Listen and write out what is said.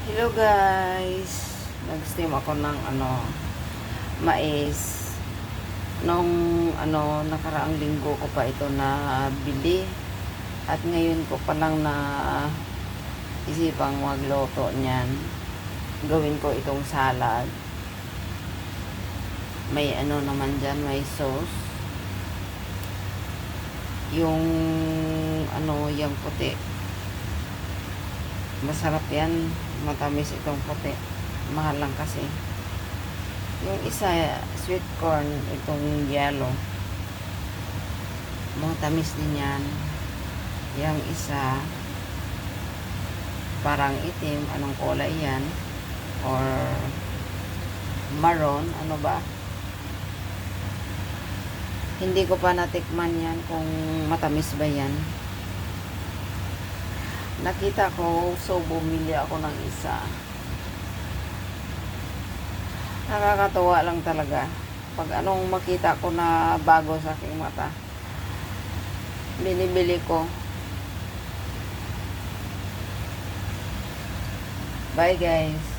Hello guys, nag-stream ako ng mais. Nung nakaraang linggo ko pa ito na bili at ngayon ko pa lang na isipang magluto niyan. Gawin ko itong salad. May naman dyan, may sauce. Yung yung puti. Masarap yan. Matamis itong puti. Mahal lang kasi. Yung isa, sweet corn, itong yellow. Matamis din yan. Yung isa, parang itim. Anong kulay yan? Or maroon. Ano ba? Hindi ko pa natikman yan kung matamis ba yan. Nakita ko, so bumili ako ng isa. Nakakatuwa lang talaga. Pag anong makita ko na bago sa aking mata, binibili ko. Bye guys.